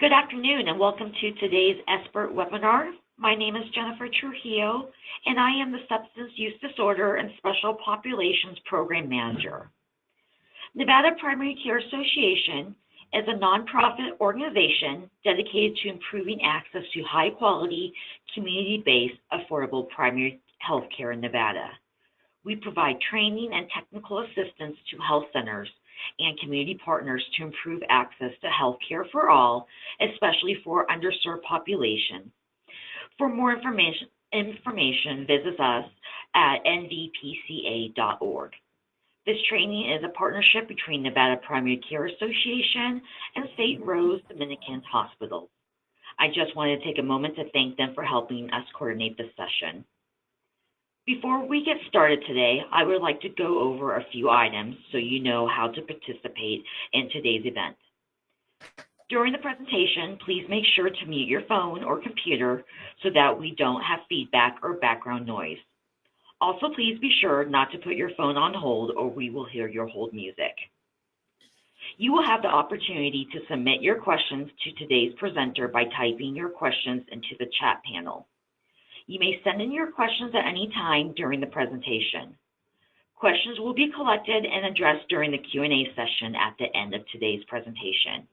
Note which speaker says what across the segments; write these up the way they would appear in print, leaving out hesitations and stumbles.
Speaker 1: Good afternoon and welcome to today's SBIRT webinar. My name is Jennifer Trujillo and I am the Substance Use Disorder and Special Populations Program Manager. Nevada Primary Care Association is a nonprofit organization dedicated to improving access to high-quality, community-based, affordable primary health care in Nevada. We provide training and technical assistance to health centers and community partners to improve access to health care for all, especially for underserved populations. For more information visit us at nvpca.org. This training is a partnership between Nevada Primary Care Association and St. Rose Dominican Hospital. I just wanted to take a moment to thank them for helping us coordinate this session. Before we get started today, I would like to go over a few items so you know how to participate in today's event. During the presentation, please make sure to mute your phone or computer so that we don't have feedback or background noise. Also, please be sure not to put your phone on hold or we will hear your hold music. You will have the opportunity to submit your questions to today's presenter by typing your questions into the chat panel. You may send in your questions at any time during the presentation. Questions will be collected and addressed during the Q&A session at the end of today's presentation.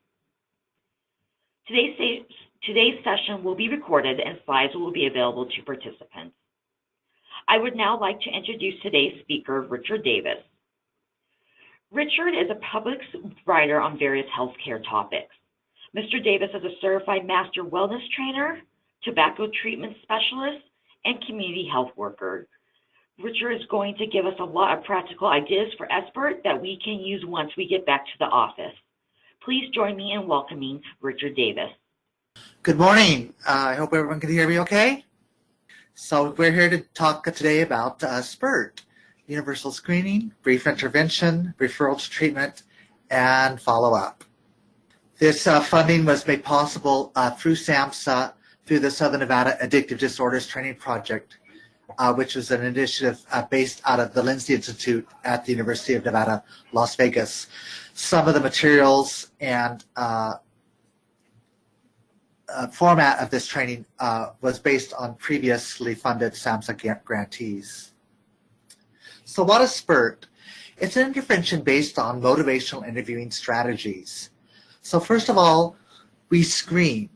Speaker 1: Today's session will be recorded and slides will be available to participants. I would now like to introduce today's speaker, Richard Davis. Richard is a public writer on various healthcare topics. Mr. Davis is a certified master wellness trainer, tobacco treatment specialist, and community health worker. Richard is going to give us a lot of practical ideas for SBIRT that we can use once we get back to the office. Please join me in welcoming Richard Davis.
Speaker 2: Good morning. I hope everyone can hear me okay. So we're here to talk today about SBIRT, universal screening, brief intervention, referral to treatment, and follow-up. This funding was made possible through SAMHSA through the Southern Nevada Addictive Disorders Training Project, which was an initiative based out of the Lindsay Institute at the University of Nevada, Las Vegas. Some of the materials and format of this training was based on previously funded SAMHSA grantees. So what is SBIRT? It's an intervention based on motivational interviewing strategies. So first of all, we screen.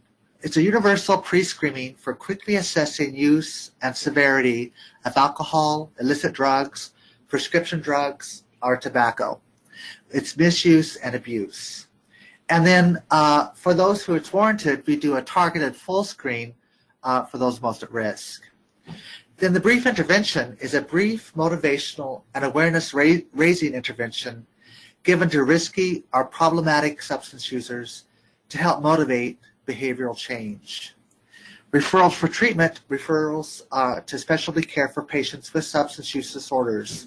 Speaker 2: It's a universal pre-screening for quickly assessing use and severity of alcohol, illicit drugs, prescription drugs, or tobacco. It's misuse and abuse. And then for those who it's warranted, we do a targeted full screen for those most at risk. Then the brief intervention is a brief motivational and awareness raising intervention given to risky or problematic substance users to help motivate behavioral change. Referrals for treatment, referrals to specialty care for patients with substance use disorders.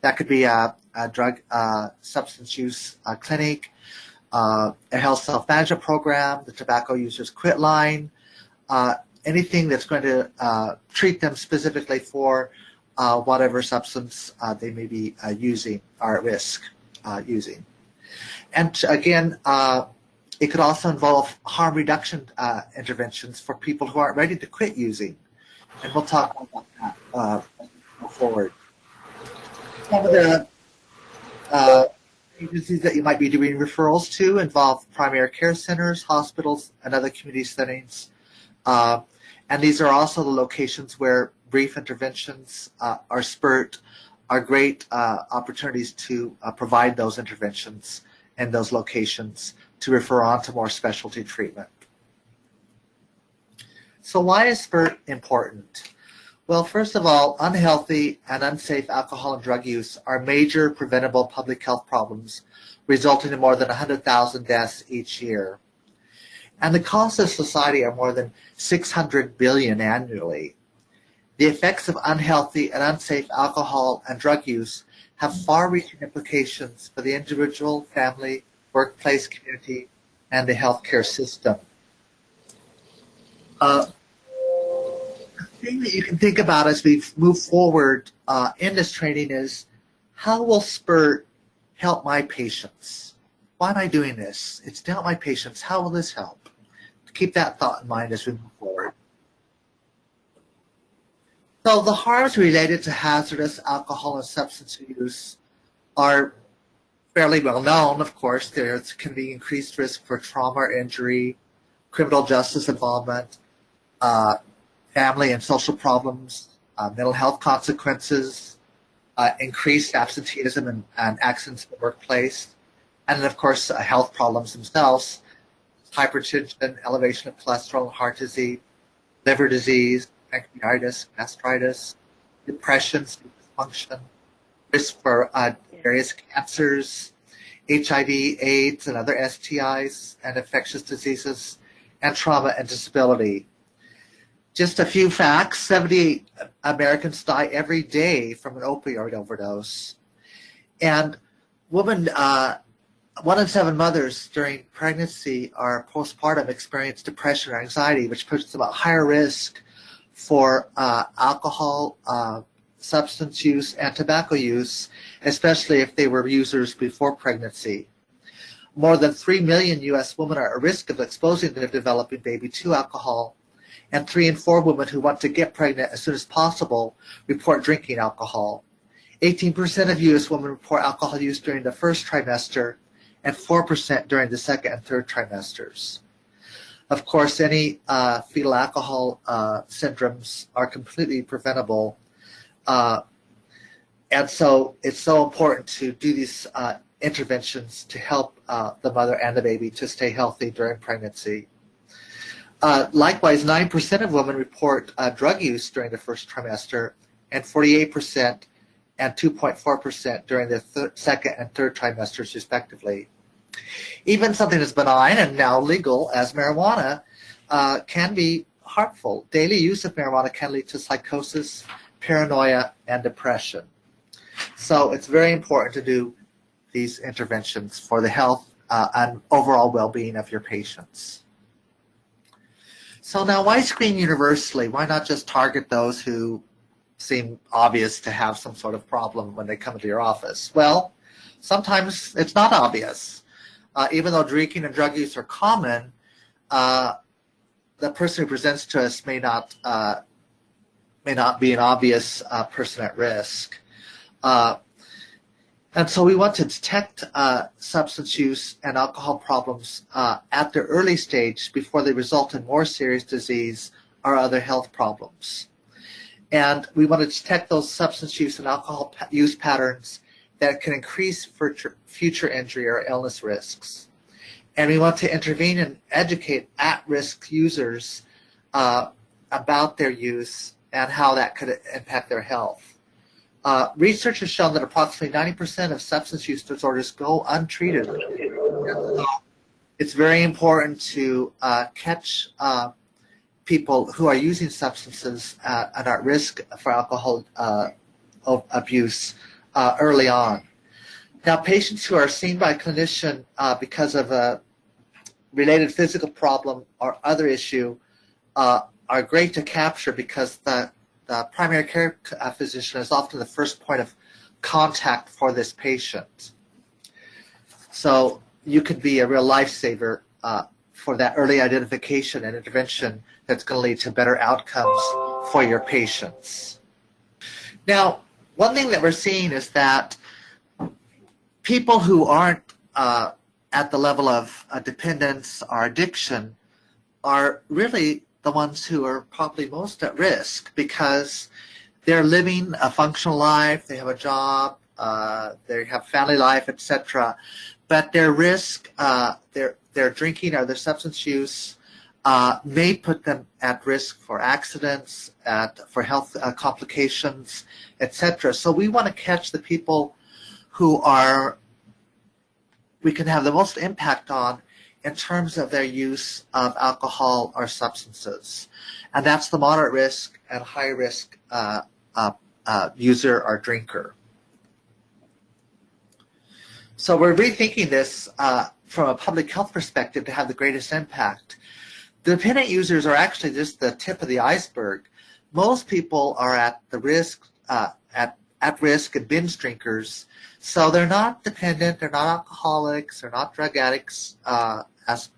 Speaker 2: That could be a drug substance use clinic, a health self-management program, the Tobacco Users Quit Line, anything that's going to treat them specifically for whatever substance they may be using or at risk using. And again, it could also involve harm reduction interventions for people who aren't ready to quit using. And we'll talk about that as we go forward. Some of the agencies that you might be doing referrals to involve primary care centers, hospitals, and other community settings. And these are also the locations where brief interventions or SBIRT are great opportunities to provide those interventions in those locations to refer on to more specialty treatment. So why is SBIRT important? Well, first of all, unhealthy and unsafe alcohol and drug use are major preventable public health problems, resulting in more than 100,000 deaths each year. And the costs of society are more than $600 billion annually. The effects of unhealthy and unsafe alcohol and drug use have far-reaching implications for the individual, family, workplace, community, and the healthcare system. The thing that you can think about as we move forward in this training is, how will SBIRT help my patients? Why am I doing this? It's to help my patients. How will this help? keep that thought in mind as we move forward. So the harms related to hazardous alcohol and substance use are fairly well known, of course. There can be increased risk for trauma or injury, criminal justice involvement, family and social problems, mental health consequences, increased absenteeism and accidents in the workplace, and then, of course, health problems themselves, hypertension, elevation of cholesterol, heart disease, liver disease, pancreatitis, gastritis, depression, sleep dysfunction, risk for various cancers, HIV, AIDS, and other STIs and infectious diseases, and trauma and disability. Just a few facts: 78 Americans die every day from an opioid overdose. And women, 1 in 7 mothers during pregnancy or postpartum experience depression or anxiety, which puts them at higher risk for alcohol, substance use, and tobacco use, especially if they were users before pregnancy. More than 3 million U.S. women are at risk of exposing their developing baby to alcohol, and 3 in 4 women who want to get pregnant as soon as possible report drinking alcohol. 18% of U.S. women report alcohol use during the first trimester, and 4% during the second and third trimesters. Of course, any fetal alcohol syndromes are completely preventable. And so it's so important to do these interventions to help the mother and the baby to stay healthy during pregnancy. Likewise, 9% of women report drug use during the first trimester, and 48% and 2.4% during the second and third trimesters, respectively. Even something as benign and now legal as marijuana can be harmful. Daily use of marijuana can lead to psychosis, paranoia, and depression. So it's very important to do these interventions for the health and overall well-being of your patients. So now, why screen universally? Why not just target those who seem obvious to have some sort of problem when they come into your office? Well, sometimes it's not obvious. Even though drinking and drug use are common, the person who presents to us may not be an obvious person at risk. And so we want to detect substance use and alcohol problems at the early stage before they result in more serious disease or other health problems. And we want to detect those substance use and alcohol use patterns that can increase future injury or illness risks. And we want to intervene and educate at-risk users about their use and how that could impact their health. Research has shown that approximately 90% of substance use disorders go untreated. So it's very important to catch people who are using substances and are at risk for alcohol abuse early on. Now, patients who are seen by a clinician because of a related physical problem or other issue are great to capture because the primary care physician is often the first point of contact for this patient. So you could be a real lifesaver for that early identification and intervention that's going to lead to better outcomes for your patients. Now, one thing that we're seeing is that people who aren't at the level of dependence or addiction are really the ones who are probably most at risk because they're living a functional life, they have a job, they have family life, etc. But their risk, their drinking or their substance use may put them at risk for accidents, for health complications, etc. So we want to catch the people who we can have the most impact on in terms of their use of alcohol or substances. And that's the moderate risk and high risk user or drinker. So we're rethinking this from a public health perspective to have the greatest impact. The dependent users are actually just the tip of the iceberg. Most people are at the risk, at risk and binge drinkers. So they're not dependent, they're not alcoholics, they're not drug addicts, as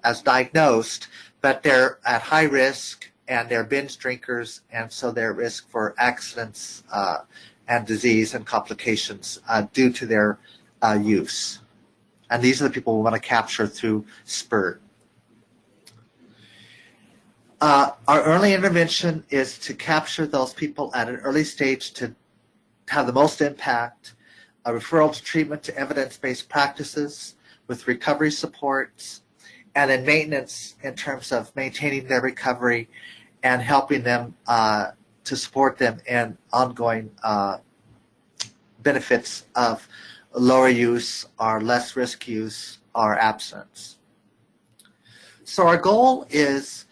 Speaker 2: as diagnosed, but they're at high risk and they're binge drinkers, and so they're at risk for accidents and disease and complications due to their use. And these are the people we want to capture through SBIRT. Our early intervention is to capture those people at an early stage to have the most impact. A referral to treatment to evidence-based practices with recovery supports, and then maintenance in terms of maintaining their recovery and helping them to support them in ongoing benefits of lower use or less risk use or abstinence. So our goal is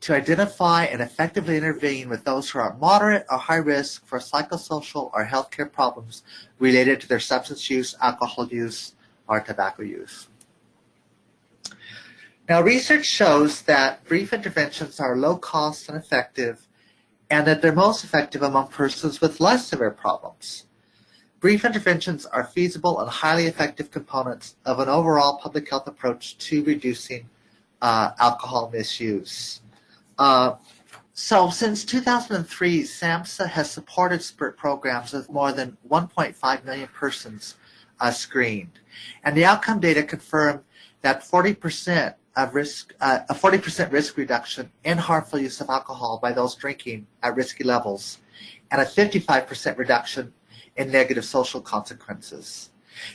Speaker 2: to identify and effectively intervene with those who are at moderate or high risk for psychosocial or healthcare problems related to their substance use, alcohol use, or tobacco use. Now, research shows that brief interventions are low cost and effective, and that they're most effective among persons with less severe problems. Brief interventions are feasible and highly effective components of an overall public health approach to reducing alcohol misuse. So since 2003, SAMHSA has supported SBIRT programs with more than 1.5 million persons screened. And the outcome data confirm that 40% of risk, a 40% risk reduction in harmful use of alcohol by those drinking at risky levels, and a 55% reduction in negative social consequences.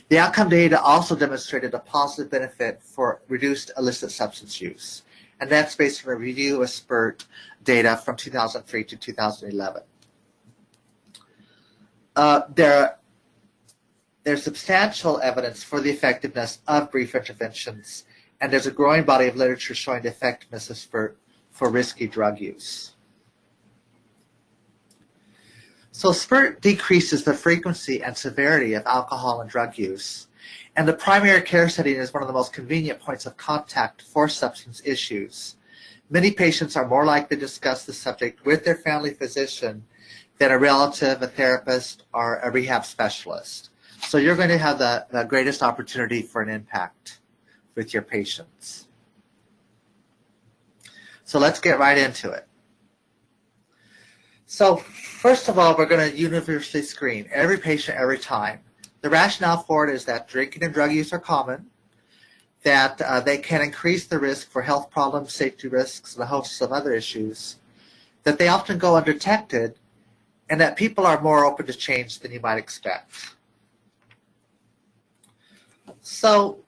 Speaker 2: The outcome data also demonstrated a positive benefit for reduced illicit substance use, and that's based on a review of SBIRT data from 2003 to 2011. There's substantial evidence for the effectiveness of brief interventions, and there's a growing body of literature showing the effectiveness of SBIRT for risky drug use. So SBIRT decreases the frequency and severity of alcohol and drug use, and the primary care setting is one of the most convenient points of contact for substance issues. Many patients are more likely to discuss the subject with their family physician than a relative, a therapist, or a rehab specialist. So you're going to have the greatest opportunity for an impact with your patients. So let's get right into it. So first of all, we're going to universally screen every patient every time. The rationale for it is that drinking and drug use are common, that they can increase the risk for health problems, safety risks, and a host of other issues, that they often go undetected, and that people are more open to change than you might expect. So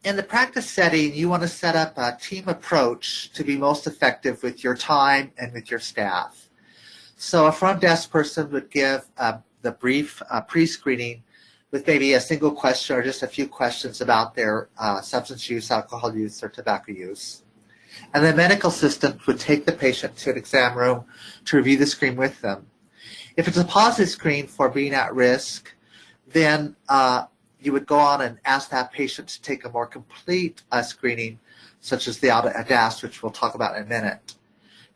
Speaker 2: in the practice setting, you want to set up a team approach to be most effective with your time and with your staff. So a front desk person would give the brief pre-screening with maybe a single question or just a few questions about their substance use, alcohol use, or tobacco use. And the medical assistant would take the patient to an exam room to review the screen with them. If it's a positive screen for being at risk, then you would go on and ask that patient to take a more complete screening, such as the ADAS, which we'll talk about in a minute.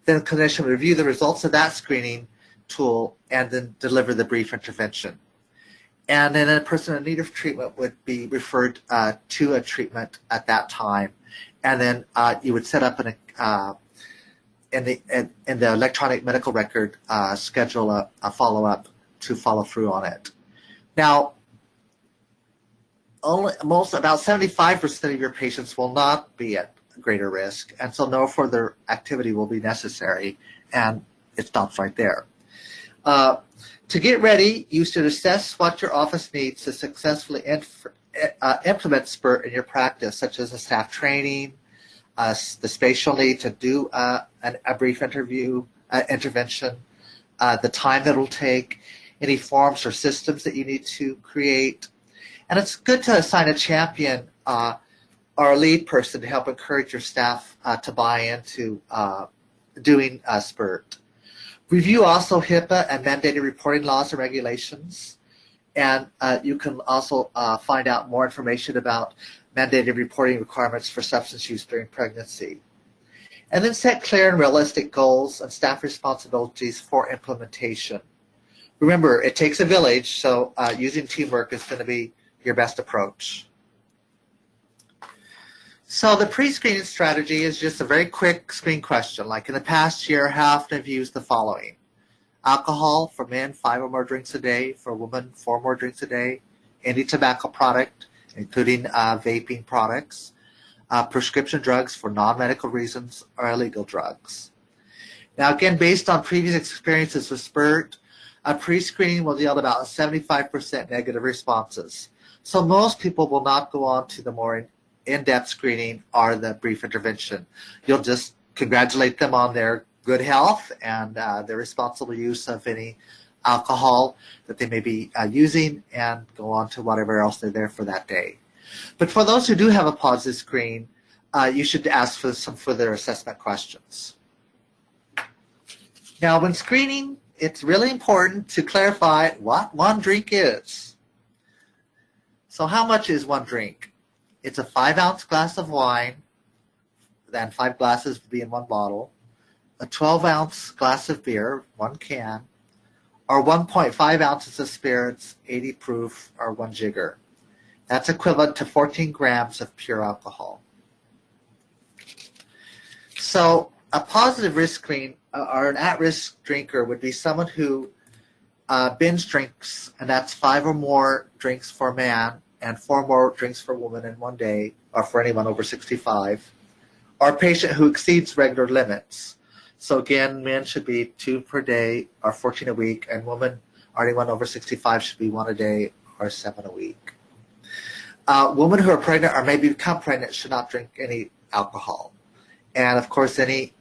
Speaker 2: Then the clinician would review the results of that screening tool and then deliver the brief intervention. And then a person in need of treatment would be referred to a treatment at that time. And then you would set up in the electronic medical record schedule a follow-up to follow through on it. Now, about 75% of your patients will not be at greater risk, and so no further activity will be necessary, and it stops right there. To get ready, you should assess what your office needs to successfully implement SBIRT in your practice, such as a staff training, the space you'll need to do a brief intervention, the time that it'll take, any forms or systems that you need to create. And it's good to assign a champion or a lead person to help encourage your staff to buy into doing SBIRT. Review also HIPAA and mandated reporting laws and regulations. And you can also find out more information about mandated reporting requirements for substance use during pregnancy. And then set clear and realistic goals and staff responsibilities for implementation. Remember, it takes a village, so using teamwork is going to be your best approach. So the pre-screening strategy is just a very quick screen question. Like in the past year, how often have you used the following? Alcohol for men, 5 or more drinks a day. For women, 4 more drinks a day. Any tobacco product, including vaping products. Prescription drugs for non-medical reasons or illegal drugs. Now again, based on previous experiences with SBIRT, a pre-screening will yield about 75% negative responses. So most people will not go on to the more in-depth screening or the brief intervention. You'll just congratulate them on their good health and their responsible use of any alcohol that they may be using, and go on to whatever else they're there for that day. But for those who do have a positive screen, you should ask for some further assessment questions. Now, when screening, it's really important to clarify what one drink is. So how much is one drink? It's a 5-ounce glass of wine, then 5 glasses would be in one bottle, a 12-ounce glass of beer, 1 can, or 1.5 ounces of spirits, 80 proof, or 1 jigger. That's equivalent to 14 grams of pure alcohol. So a positive risk screen or an at-risk drinker would be someone who binge drinks, and that's 5 or more drinks for a man and 4 more drinks for a woman in one day, or for anyone over 65, or a patient who exceeds regular limits. So again, men should be 2 per day or 14 a week, and women or anyone over 65 should be 1 a day or 7 a week. Women who are pregnant or maybe become pregnant should not drink any alcohol. And of course, any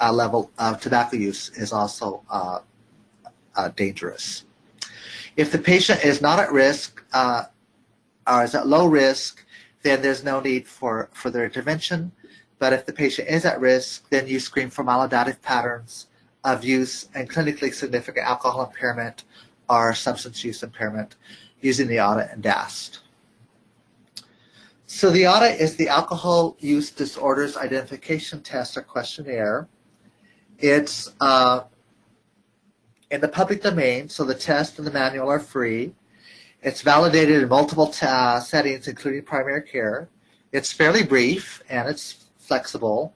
Speaker 2: level of tobacco use is also dangerous. If the patient is not at risk or is at low risk, then there's no need for further intervention. But if the patient is at risk, then you screen for maladaptive patterns of use and clinically significant alcohol impairment or substance use impairment using the audit and DAST. So the audit is the Alcohol Use Disorders Identification Test or Questionnaire. It's in the public domain, so the test and the manual are free. It's validated in multiple settings, including primary care. It's fairly brief and it's flexible.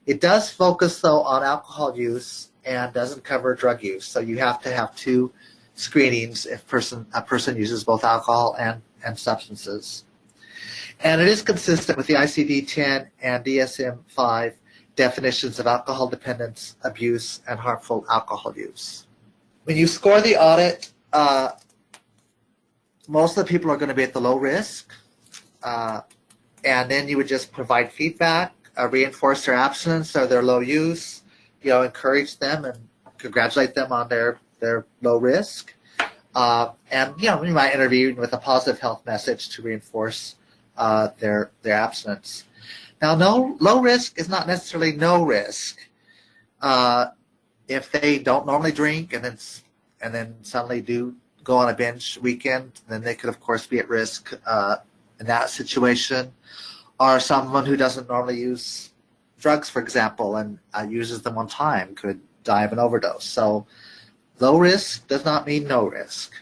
Speaker 2: It does focus, though, on alcohol use and doesn't cover drug use. So you have to have 2 screenings if a person uses both alcohol and substances. And it is consistent with the ICD-10 and DSM-5 definitions of alcohol dependence, abuse, and harmful alcohol use. When you score the audit, most of the people are going to be at the low risk, and then you would just provide feedback, reinforce their abstinence or their low use, encourage them and congratulate them on their low risk, and you might intervene with a positive health message to reinforce their abstinence. Now, low risk is not necessarily no risk. If they don't normally drink and then suddenly do go on a binge weekend, then they could, of course, be at risk in that situation. Or someone who doesn't normally use drugs, for example, and uses them one time could die of an overdose. So low risk does not mean no risk.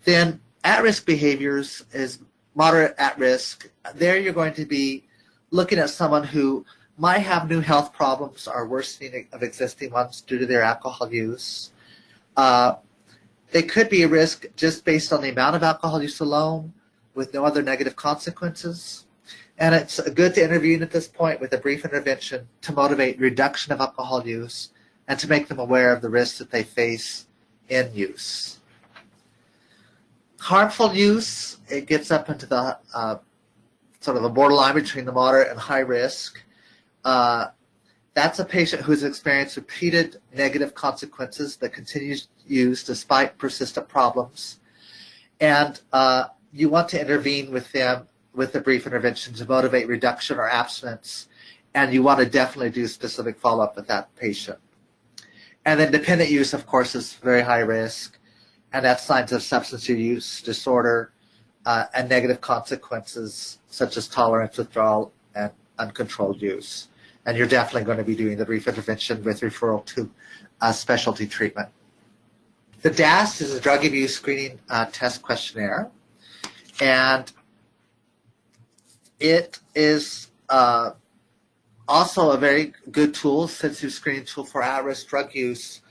Speaker 2: Then at-risk behaviors is moderate at risk. There you're going to be looking at someone who might have new health problems or worsening of existing ones due to their alcohol use. They could be a risk just based on the amount of alcohol use alone with no other negative consequences. And it's good to intervene at this point with a brief intervention to motivate reduction of alcohol use and to make them aware of the risks that they face in use. Harmful use, it gets up into the sort of a borderline between the moderate and high risk. That's a patient who's experienced repeated negative consequences that continues to use despite persistent problems. And you want to intervene with them with a brief intervention to motivate reduction or abstinence, and you want to definitely do specific follow-up with that patient. And then dependent use, of course, is very high risk, and that's signs of substance use disorder and negative consequences such as tolerance, withdrawal, and uncontrolled use. And you're definitely going to be doing the brief intervention with referral to specialty treatment. The DAST is a drug abuse screening test questionnaire, and it is also a very good tool, sensitive screening tool for at-risk drug use.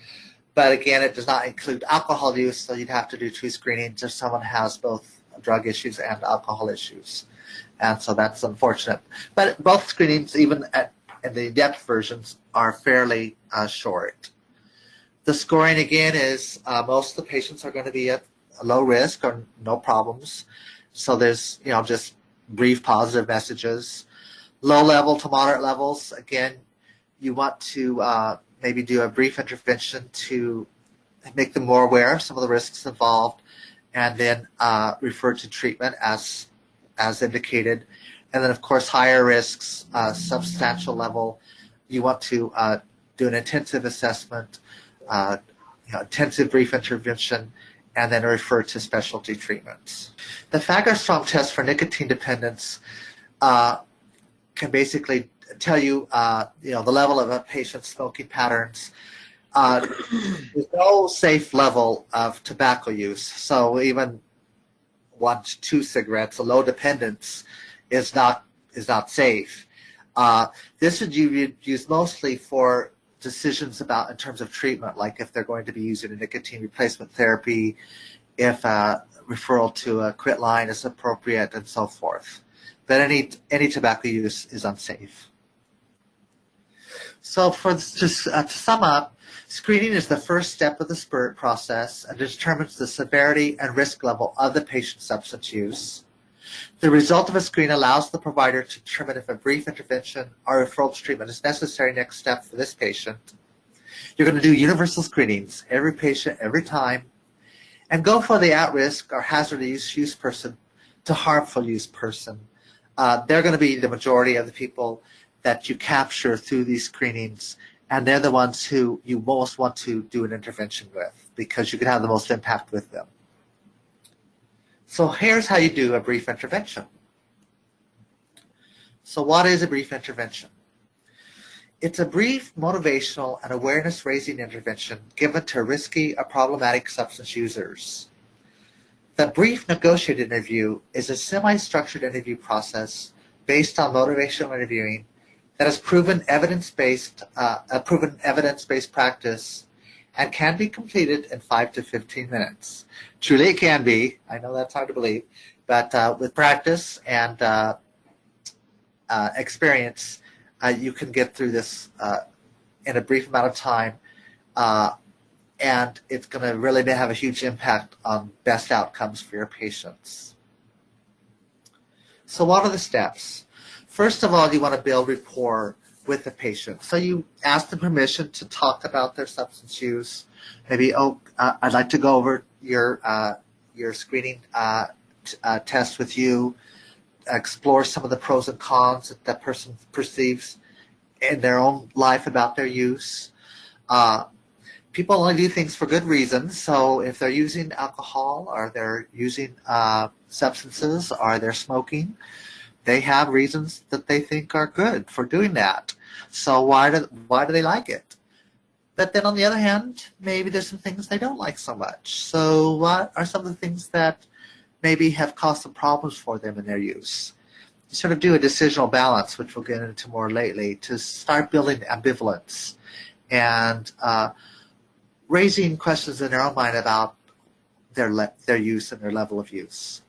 Speaker 2: But again, it does not include alcohol use, so you'd have to do 2 screenings if someone has both drug issues and alcohol issues. And so that's unfortunate. But both screenings, even in the depth versions, are fairly short. The scoring, again, is most of the patients are going to be at a low risk or no problems. So there's, just brief positive messages. Low level to moderate levels, again, you want to maybe do a brief intervention to make them more aware of some of the risks involved, and then refer to treatment as indicated. And then, of course, higher risks, substantial level, you want to do an intensive assessment, intensive brief intervention, and then refer to specialty treatments. The Fagerstrom test for nicotine dependence can basically tell you, the level of a patient's smoking patterns. There's no safe level of tobacco use. So even 1 to 2 cigarettes, a low dependence, is not safe. This would be used mostly for decisions about in terms of treatment, like if they're going to be using a nicotine replacement therapy, if a referral to a quit line is appropriate, and so forth. But any tobacco use is unsafe. So to sum up, screening is the first step of the SBIRT process and determines the severity and risk level of the patient's substance use. The result of a screen allows the provider to determine if a brief intervention or referral to treatment is necessary next step for this patient. You're going to do universal screenings, every patient, every time, and go for the at-risk or hazardous use person to harmful use person. They're going to be the majority of the people that you capture through these screenings, and they're the ones who you most want to do an intervention with because you can have the most impact with them. So here's how you do a brief intervention. So what is a brief intervention? It's a brief motivational and awareness-raising intervention given to risky or problematic substance users. The brief negotiated interview is a semi-structured interview process based on motivational interviewing that has proven evidence-based practice and can be completed in 5 to 15 minutes. Truly it can be. I know that's hard to believe, but with practice and experience, you can get through this in a brief amount of time, and it's going to really have a huge impact on best outcomes for your patients. So what are the steps? First of all, you want to build rapport with the patient. So you ask them permission to talk about their substance use. Maybe, I'd like to go over your screening test with you, explore some of the pros and cons that that person perceives in their own life about their use. People only do things for good reasons. So if they're using alcohol or they're using substances or they're smoking, they have reasons that they think are good for doing that. So why do they like it? But then on the other hand, maybe there's some things they don't like so much. So what are some of the things that maybe have caused some problems for them in their use? You sort of do a decisional balance, which we'll get into more lately, to start building ambivalence and raising questions in their own mind about their use and their level of use.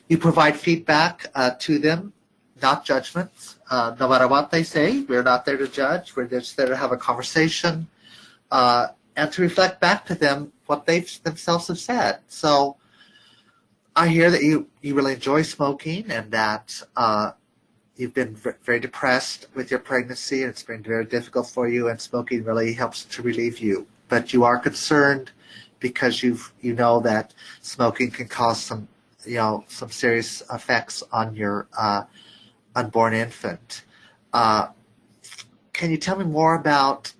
Speaker 2: You provide feedback to them, not judgments. No matter what they say, we're not there to judge. We're just there to have a conversation and to reflect back to them what they themselves have said. So I hear that you really enjoy smoking and that you've been very depressed with your pregnancy and it's been very difficult for you, and smoking really helps to relieve you. But you are concerned because you know that smoking can cause some serious effects on your unborn infant. Can you tell me more about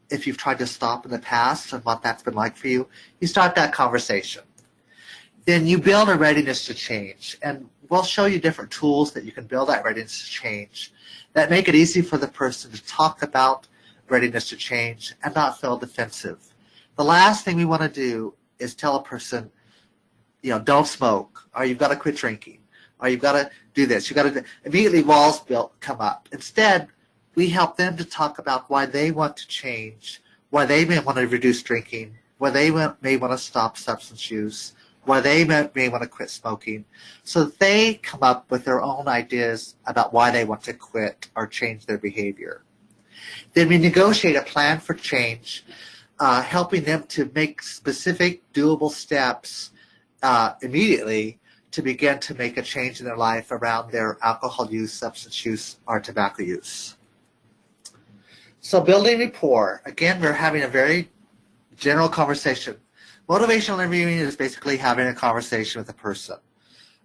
Speaker 2: if you've tried to stop in the past and what that's been like for you? You start that conversation. Then you build a readiness to change, and we'll show you different tools that you can build that readiness to change that make it easy for the person to talk about readiness to change and not feel defensive. The last thing we want to do is tell a person, don't smoke, or you've got to quit drinking, or you've got to do this. You've got to immediately walls come up. Instead, we help them to talk about why they want to change, why they may want to reduce drinking, why they may want to stop substance use, why they may want to quit smoking, so that they come up with their own ideas about why they want to quit or change their behavior. Then we negotiate a plan for change, helping them to make specific, doable steps immediately to begin to make a change in their life around their alcohol use, substance use, or tobacco use. So building rapport. Again, we're having a very general conversation. Motivational interviewing is basically having a conversation with a person.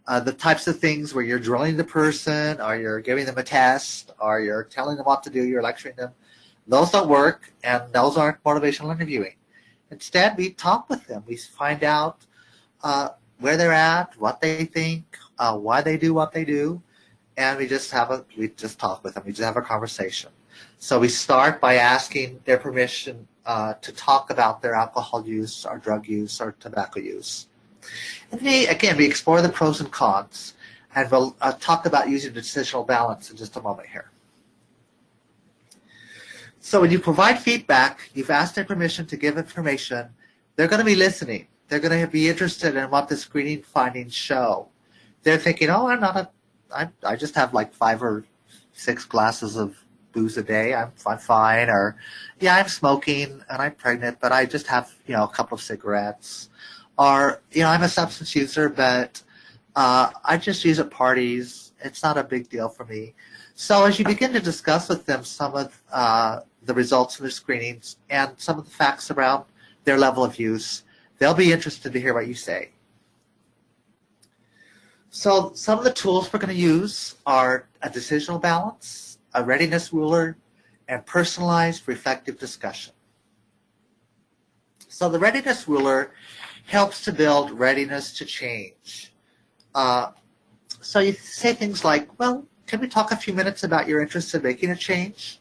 Speaker 2: The types of things where you're drilling the person, or you're giving them a test, or you're telling them what to do, you're lecturing them, those don't work, and those aren't motivational interviewing. Instead, we talk with them. We find out where they're at, what they think, why they do what they do, and we just talk with them. We just have a conversation. So we start by asking their permission to talk about their alcohol use or drug use or tobacco use. And again, we explore the pros and cons, and we'll talk about using decisional balance in just a moment here. So when you provide feedback, you've asked their permission to give information, they're going to be listening. They're going to be interested in what the screening findings show. They're thinking, oh, I just have like 5 or 6 glasses of booze a day. I'm fine. Or, yeah, I'm smoking and I'm pregnant, but I just have, a couple of cigarettes. Or, I'm a substance user, but I just use at parties. It's not a big deal for me. So as you begin to discuss with them some of the results of their screenings and some of the facts around their level of use, they'll be interested to hear what you say. So some of the tools we're going to use are a decisional balance, a readiness ruler, and personalized reflective discussion. So the readiness ruler helps to build readiness to change. So you say things like, well, can we talk a few minutes about your interest in making a change?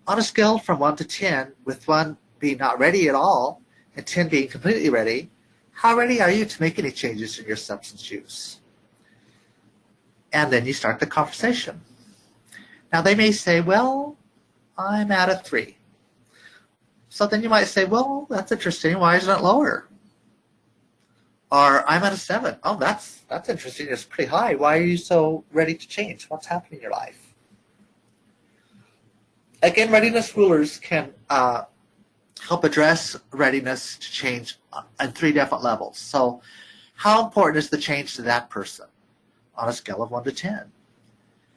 Speaker 2: On a scale from 1 to 10, with 1 being not ready at all and 10 being completely ready, how ready are you to make any changes in your substance use? And then you start the conversation. Now they may say, well, I'm at a 3. So then you might say, well, that's interesting. Why isn't it lower? Or I'm at a 7. Oh, that's interesting. It's pretty high. Why are you so ready to change? What's happening in your life? Again, readiness rulers can help address readiness to change on 3 different levels. So how important is the change to that person on a scale of 1 to 10?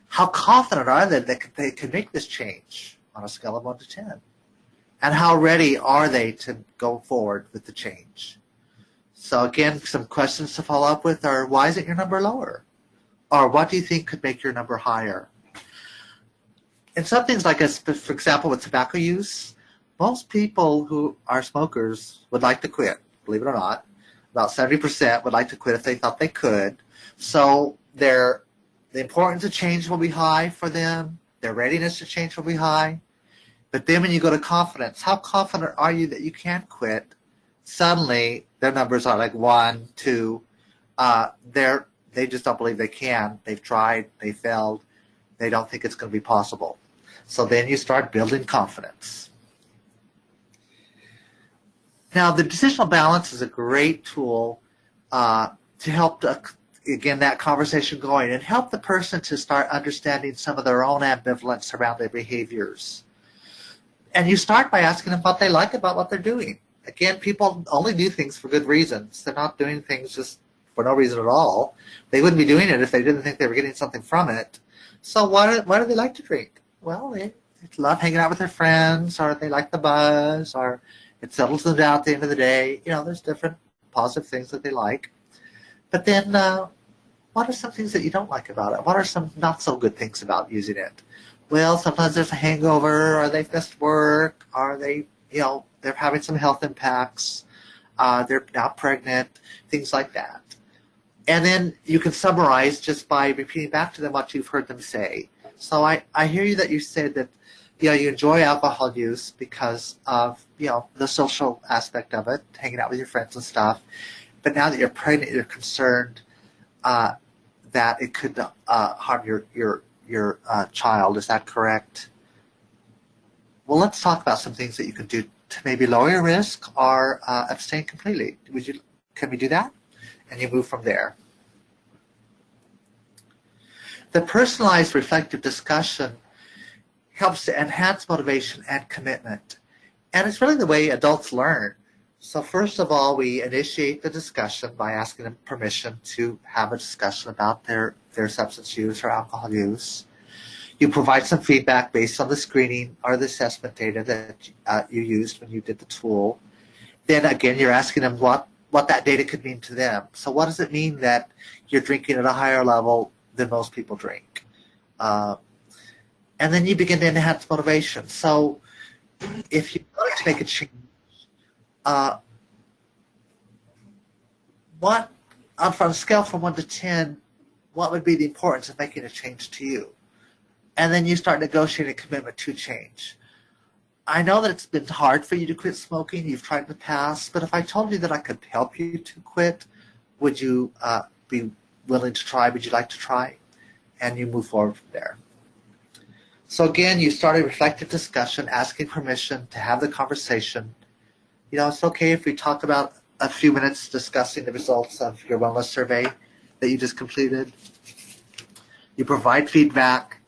Speaker 2: How confident are they that they can make this change on a scale of 1 to 10? And how ready are they to go forward with the change? So again, some questions to follow up with are, why isn't your number lower? Or what do you think could make your number higher? And some things like, for example, with tobacco use, most people who are smokers would like to quit, believe it or not. About 70% would like to quit if they thought they could. So the importance of change will be high for them. Their readiness to change will be high. But then when you go to confidence, how confident are you that you can quit? Suddenly, their numbers are like 1, 2. They just don't believe they can. They've tried. They failed. They don't think it's going to be possible. So then you start building confidence. Now, the decisional balance is a great tool to help, again, that conversation going and help the person to start understanding some of their own ambivalence around their behaviors. And you start by asking them what they like about what they're doing. Again, people only do things for good reasons. They're not doing things just for no reason at all. They wouldn't be doing it if they didn't think they were getting something from it. So why do they like to drink? Well, they love hanging out with their friends, or they like the buzz, or it settles them down at the end of the day. There's different positive things that they like. But then what are some things that you don't like about it? What are some not so good things about using it? Well, sometimes there's a hangover, or they've missed work, or they're having some health impacts, they're now pregnant, things like that. And then you can summarize just by repeating back to them what you've heard them say. So I hear you that you said that you enjoy alcohol use because of the social aspect of it, hanging out with your friends and stuff. But now that you're pregnant, you're concerned that that it could harm your child. Is that correct? Well, let's talk about some things that you can do to maybe lower your risk or abstain completely. Can we do that? And you move from there. The personalized reflective discussion helps to enhance motivation and commitment. And it's really the way adults learn. So first of all, we initiate the discussion by asking them permission to have a discussion about their substance use or alcohol use. You provide some feedback based on the screening or the assessment data that you used when you did the tool. Then again, you're asking them what that data could mean to them. So what does it mean that you're drinking at a higher level than most people drink? And then you begin to enhance motivation. So if you wanted to make a change, on a scale from 1 to 10, what would be the importance of making a change to you? And then you start negotiating a commitment to change. I know that it's been hard for you to quit smoking. You've tried in the past, but if I told you that I could help you to quit, would you be willing to try? Would you like to try? And you move forward from there. So again, you start a reflective discussion, asking permission to have the conversation. You know, it's okay if we talk about a few minutes discussing the results of your wellness survey that you just completed. You provide feedback.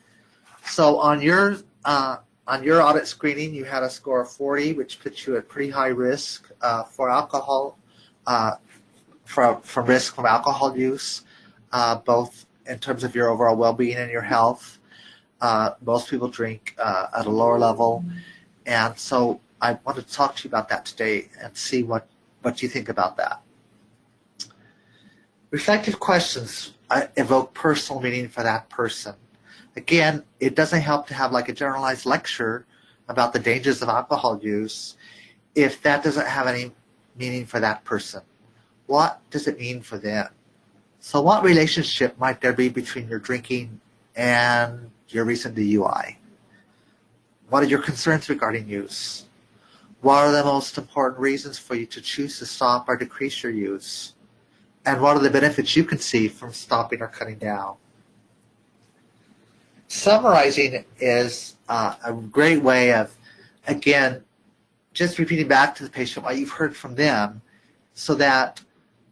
Speaker 2: So on your audit screening, you had a score of 40, which puts you at pretty high risk for alcohol, from risk from alcohol use, both in terms of your overall well-being and your health. Most people drink at a lower level, and so I wanted to talk to you about that today and see what you think about that. Reflective questions evoke personal meaning for that person. Again, it doesn't help to have like a generalized lecture about the dangers of alcohol use if that doesn't have any meaning for that person. What does it mean for them? So what relationship might there be between your drinking and your recent DUI? What are your concerns regarding use? What are the most important reasons for you to choose to stop or decrease your use? And what are the benefits you can see from stopping or cutting down? Summarizing is a great way of, again, just repeating back to the patient what you've heard from them so that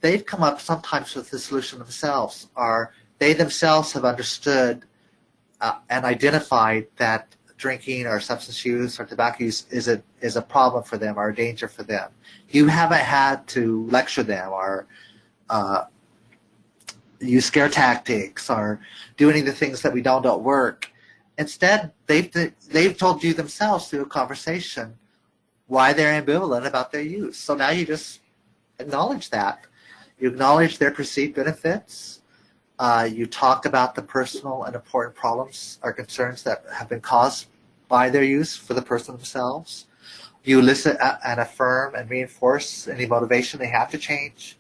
Speaker 2: they've come up sometimes with the solution themselves, or they themselves have understood and identified that drinking or substance use or tobacco use is a problem for them or a danger for them. You haven't had to lecture them or use scare tactics or do any of the things that we don't work. Instead, they've told you themselves through a conversation why they're ambivalent about their use. So now you just acknowledge that. You acknowledge their perceived benefits. You talk about the personal and important problems or concerns that have been caused by their use for the person themselves. You listen and affirm and reinforce any motivation they have to change.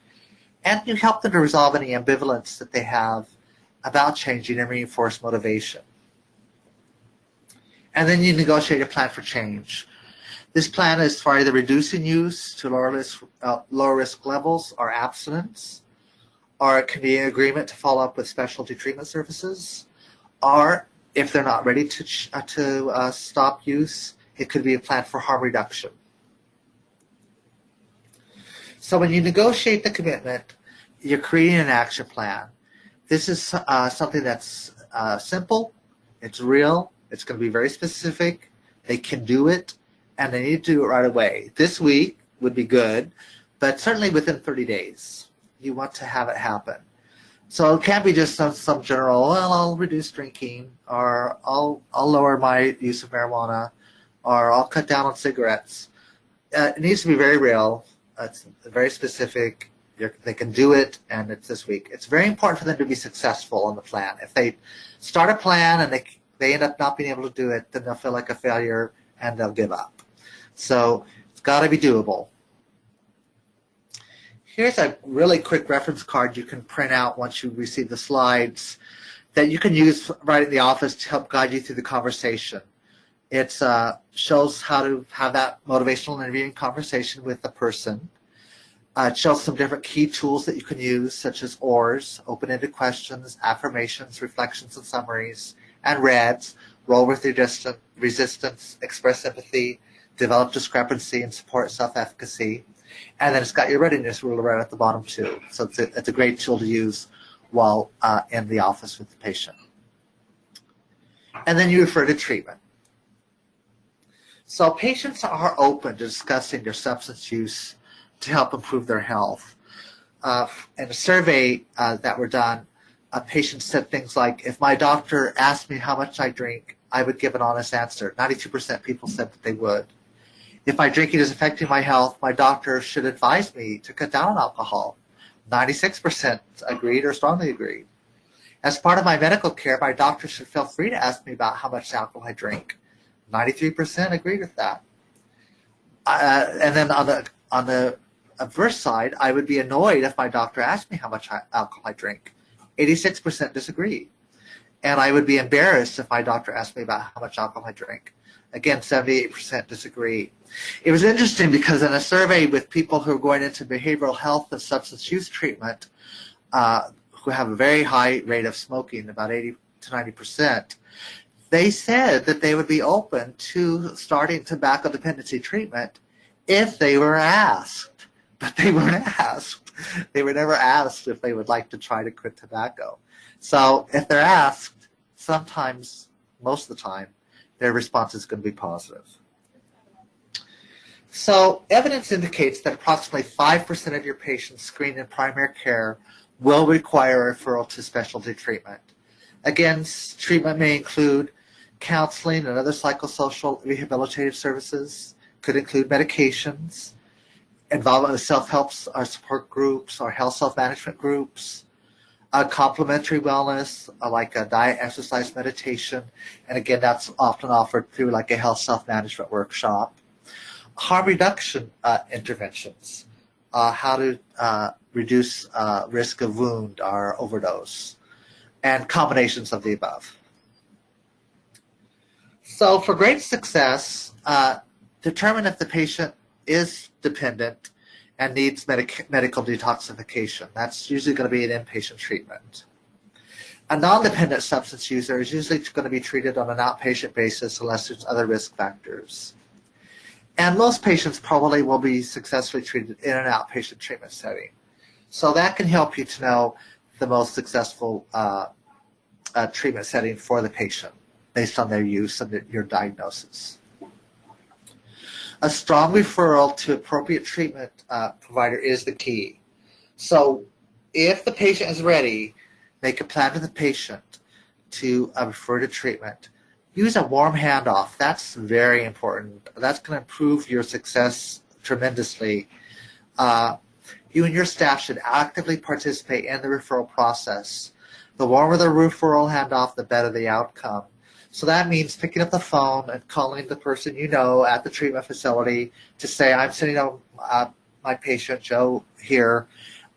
Speaker 2: And you help them to resolve any ambivalence that they have about changing and reinforce motivation. And then you negotiate a plan for change. This plan is for either reducing use to lower risk levels or abstinence, or it can be an agreement to follow up with specialty treatment services, or if they're not ready to stop use, it could be a plan for harm reduction. So when you negotiate the commitment, you're creating an action plan. This is something that's simple, it's real, it's going to be very specific, they can do it, and they need to do it right away. This week would be good, but certainly within 30 days, you want to have it happen. So it can't be just some general, well, I'll reduce drinking, or I'll lower my use of marijuana, or I'll cut down on cigarettes. It needs to be very real. It's very specific. They can do it, and it's this week. It's very important for them to be successful on the plan. If they start a plan and they end up not being able to do it, then they'll feel like a failure and they'll give up. So it's got to be doable. Here's a really quick reference card you can print out once you receive the slides that you can use right in the office to help guide you through the conversation. It shows how to have that motivational interviewing conversation with the person. It shows some different key tools that you can use, such as ORs, open-ended questions, affirmations, reflections and summaries, and REDS, roll with resistance, express sympathy, develop discrepancy, and support self-efficacy. And then it's got your readiness ruler right at the bottom too. So it's a great tool to use while in the office with the patient. And then you refer to treatment. So patients are open to discussing their substance use to help improve their health. In a survey that were done, patients said things like, if my doctor asked me how much I drink, I would give an honest answer. 92% people said that they would. If my drinking is affecting my health, my doctor should advise me to cut down on alcohol. 96% agreed or strongly agreed. As part of my medical care, my doctor should feel free to ask me about how much alcohol I drink. 93% agreed with that. And then on the adverse side, I would be annoyed if my doctor asked me how much alcohol I drink. 86% disagreed. And I would be embarrassed if my doctor asked me about how much alcohol I drink. Again, 78% disagree. It was interesting because in a survey with people who are going into behavioral health and substance use treatment, who have a very high rate of smoking, about 80 to 90%, they said that they would be open to starting tobacco dependency treatment if they were asked. But they weren't asked. They were never asked if they would like to try to quit tobacco. So if they're asked, sometimes, most of the time, their response is going to be positive. So evidence indicates that approximately 5% of your patients screened in primary care will require a referral to specialty treatment. Again, treatment may include counseling and other psychosocial rehabilitative services, could include medications, involvement with self-help or support groups or health self-management groups, complementary wellness, like a diet, exercise, meditation, and again, that's often offered through like a health self-management workshop. Harm reduction interventions, how to reduce risk of wound or overdose, and combinations of the above. So for great success, determine if the patient is dependent and needs medical detoxification. That's usually going to be an inpatient treatment. A non-dependent substance user is usually going to be treated on an outpatient basis unless there's other risk factors. And most patients probably will be successfully treated in an outpatient treatment setting. So that can help you to know the most successful treatment setting for the patient based on their use and your diagnosis. A strong referral to appropriate treatment provider is the key. So if the patient is ready, make a plan with the patient to refer to treatment. Use a warm handoff. That's very important. That's going to improve your success tremendously. You and your staff should actively participate in the referral process. The warmer the referral handoff, the better the outcome. So that means picking up the phone and calling the person you know at the treatment facility to say, I'm sending out my patient, Joe, here,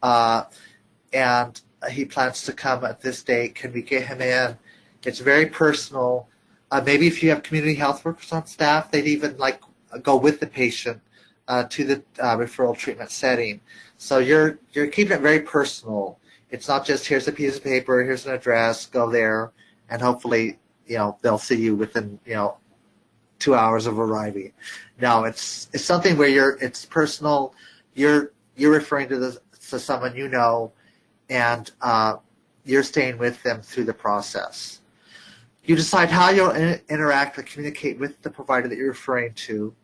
Speaker 2: and he plans to come at this date. Can we get him in? It's very personal. Maybe if you have community health workers on staff, they'd even like go with the patient to the referral treatment setting. So you're keeping it very personal. It's not just here's a piece of paper, here's an address, go there, and hopefully they'll see you within 2 hours of arriving. No, it's something where it's personal. You're referring to someone you know, and you're staying with them through the process. You decide how you'll interact or communicate with the provider that you're referring to,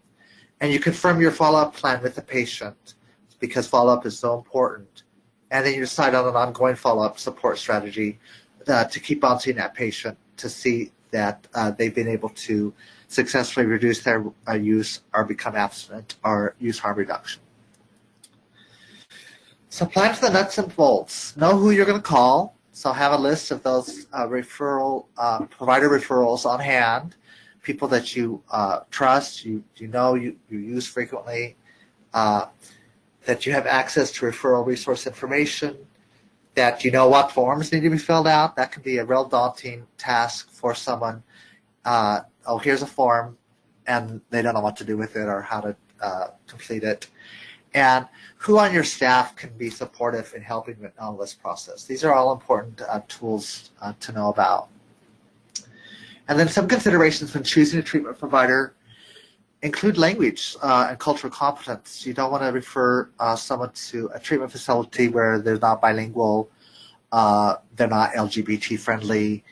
Speaker 2: and you confirm your follow-up plan with the patient because follow-up is so important. And then you decide on an ongoing follow-up support strategy to keep on seeing that patient to see that they've been able to successfully reduce their use or become abstinent or use harm reduction. So plan for the nuts and bolts. Know who you're going to call. So have a list of those provider referrals on hand, people that you trust, you use frequently, that you have access to referral resource information, that you know what forms need to be filled out. That can be a real daunting task for someone. Here's a form, and they don't know what to do with it or how to complete it. and who on your staff can be supportive in helping with all this process. These are all important tools to know about. And then some considerations when choosing a treatment provider include language and cultural competence. You don't want to refer someone to a treatment facility where they're not bilingual, they're not LGBT friendly.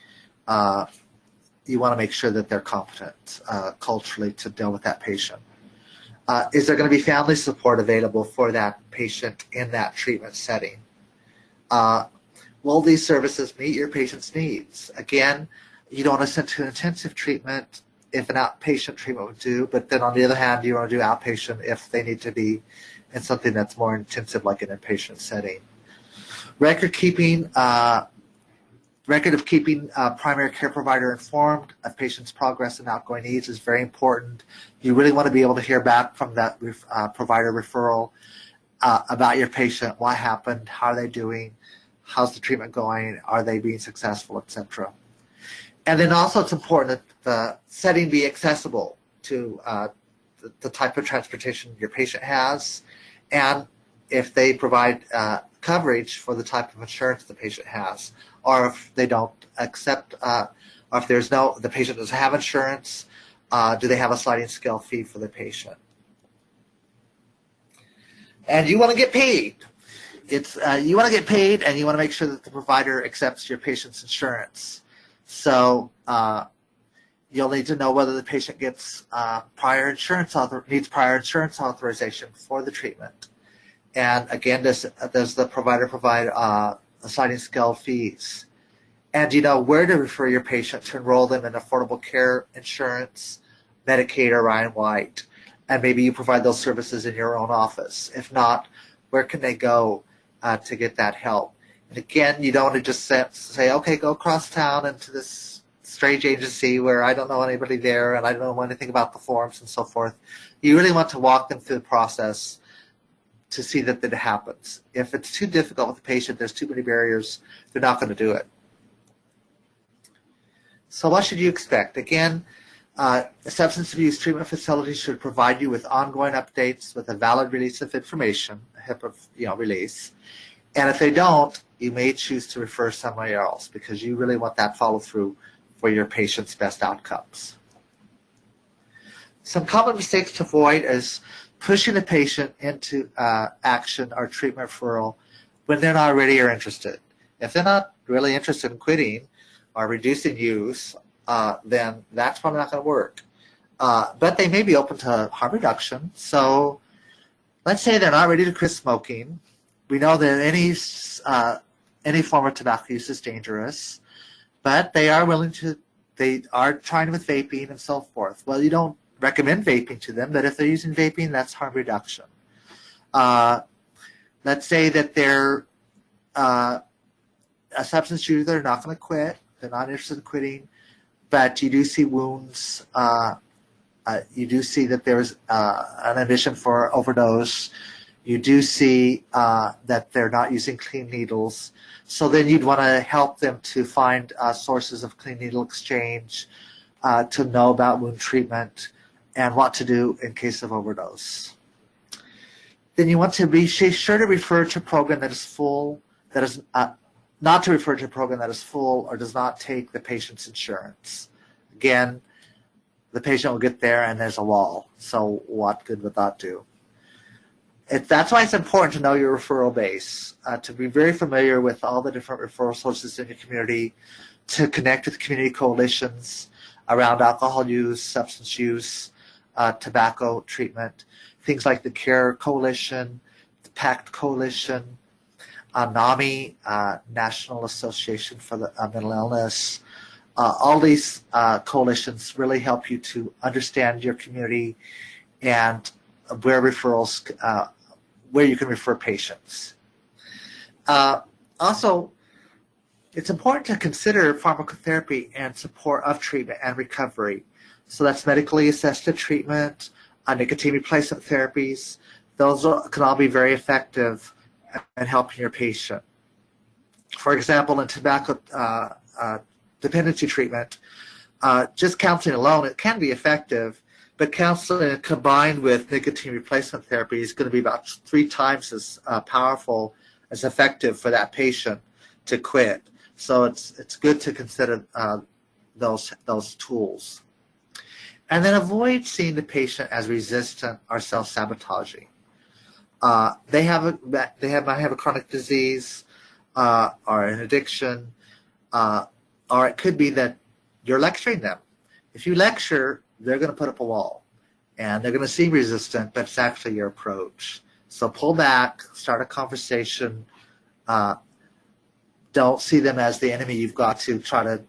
Speaker 2: You want to make sure that they're competent culturally to deal with that patient. Is there going to be family support available for that patient in that treatment setting? Will these services meet your patient's needs? Again, you don't want to send to intensive treatment if an outpatient treatment would do, but then on the other hand, you want to do outpatient if they need to be in something that's more intensive like an inpatient setting. Record of keeping primary care provider informed of patient's progress and outgoing needs is very important. You really want to be able to hear back from that provider referral about your patient, what happened, how are they doing, how's the treatment going, are they being successful, etc. And then also it's important that the setting be accessible to the type of transportation your patient has, and if they provide coverage for the type of insurance the patient has, or if they don't accept, or if the patient doesn't have insurance, do they have a sliding scale fee for the patient? And you want to get paid. You want to get paid, and you want to make sure that the provider accepts your patient's insurance. So you'll need to know whether the patient gets needs prior insurance authorization for the treatment. And again, does the provider provide sliding scale fees? And you know where to refer your patient to enroll them in affordable care insurance, Medicaid, or Ryan White. And maybe you provide those services in your own office. If not, where can they go to get that help? And again, you don't want to just say, okay, go across town into this strange agency where I don't know anybody there and I don't know anything about the forms and so forth. You really want to walk them through the process to see that it happens. If it's too difficult with the patient, there's too many barriers, they're not going to do it. So what should you expect? Again, a substance abuse treatment facility should provide you with ongoing updates with a valid release of information, a HIPAA release. And if they don't, you may choose to refer somewhere else because you really want that follow through for your patient's best outcomes. Some common mistakes to avoid is pushing the patient into action or treatment referral when they're not ready or interested. If they're not really interested in quitting or reducing use, then that's probably not going to work. But they may be open to harm reduction. So let's say they're not ready to quit smoking. We know that any form of tobacco use is dangerous, but they are trying with vaping and so forth. Well, you don't recommend vaping to them, but if they're using vaping, that's harm reduction. Let's say that they're a substance user, they're not going to quit, they're not interested in quitting, but you do see wounds, you do see that there's an admission for overdose, you do see that they're not using clean needles, so then you'd want to help them to find sources of clean needle exchange, to know about wound treatment, and what to do in case of overdose. Then you want to be sure to refer to a program that is full, not to refer to a program that is full or does not take the patient's insurance. Again, the patient will get there and there's a wall, so what good would that do? That's why it's important to know your referral base, to be very familiar with all the different referral sources in your community, to connect with community coalitions around alcohol use, substance use, tobacco treatment, things like the CARE Coalition, the PACT Coalition, NAMI, National Association for the Mental Illness. All these coalitions really help you to understand your community and where you can refer patients. Also, it's important to consider pharmacotherapy and support of treatment and recovery. So that's medically assisted treatment, nicotine replacement therapies. Those can all be very effective in helping your patient. For example, in tobacco dependency treatment, just counseling alone, it can be effective, But counseling combined with nicotine replacement therapy is going to be about 3 times as powerful, as effective for that patient to quit. So it's good to consider those tools. And then avoid seeing the patient as resistant or self-sabotaging. They might have a chronic disease or an addiction, or it could be that you're lecturing them. If you lecture, they're going to put up a wall, and they're going to seem resistant, but it's actually your approach. So pull back, start a conversation. Don't see them as the enemy you've got to try to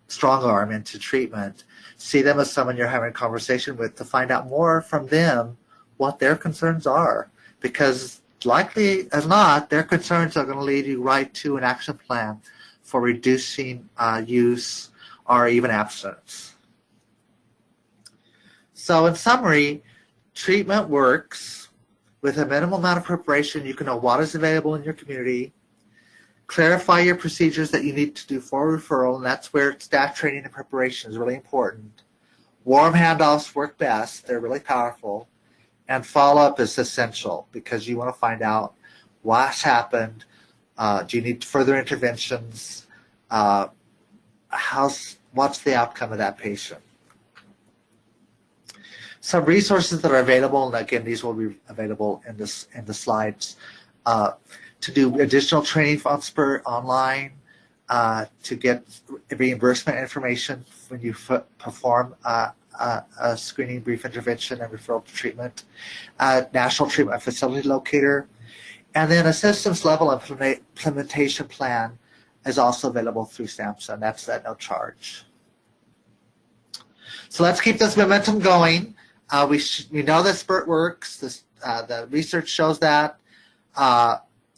Speaker 2: strong arm into treatment. See them as someone you're having a conversation with to find out more from them what their concerns are. Because likely as not, their concerns are going to lead you right to an action plan for reducing use or even abstinence. So in summary, treatment works. With a minimal amount of preparation, you can know what is available in your community. Clarify your procedures that you need to do for referral, and that's where staff training and preparation is really important. Warm handoffs work best. They're really powerful. And follow-up is essential because you want to find out what's happened. Do you need further interventions? What's the outcome of that patient? Some resources that are available, and again, these will be available in the slides, to do additional training on SBIRT online, to get reimbursement information when you perform a screening, brief intervention, and referral to treatment, national treatment facility locator, and then a systems level implementation plan is also available through SAMHSA, and that's at no charge. So let's keep this momentum going. We know that SBIRT works. The research shows that.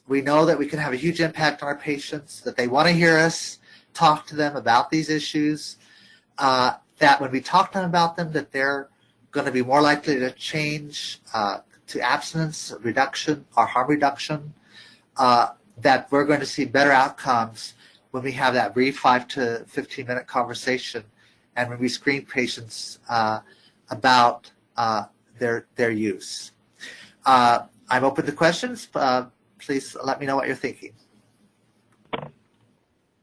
Speaker 2: We know that we can have a huge impact on our patients, that they want to hear us talk to them about these issues, that when we talk to them about them, that they're going to be more likely to change to abstinence reduction or harm reduction, that we're going to see better outcomes when we have that brief 5 to 15-minute conversation and when we screen patients about their use. I'm open to questions. Please let me know what you're thinking.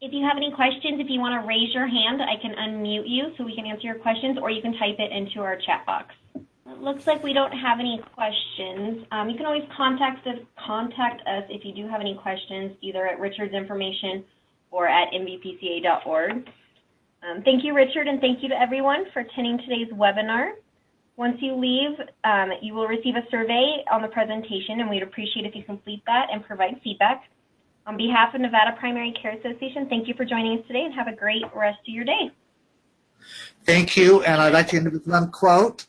Speaker 3: If you have any questions, if you want to raise your hand, I can unmute you so we can answer your questions, or you can type it into our chat box. It looks like we don't have any questions. You can always contact us if you do have any questions, either at Richard's information or at mvpca.org. Thank you, Richard, and thank you to everyone for attending today's webinar. Once you leave, you will receive a survey on the presentation, and we'd appreciate if you complete that and provide feedback. On behalf of Nevada Primary Care Association, thank you for joining us today, and have a great rest of your day.
Speaker 2: Thank you, and I'd like to end with one quote.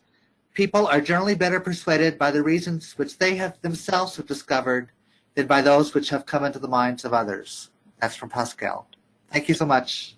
Speaker 2: People are generally better persuaded by the reasons which they have themselves have discovered than by those which have come into the minds of others. That's from Pascal. Thank you so much.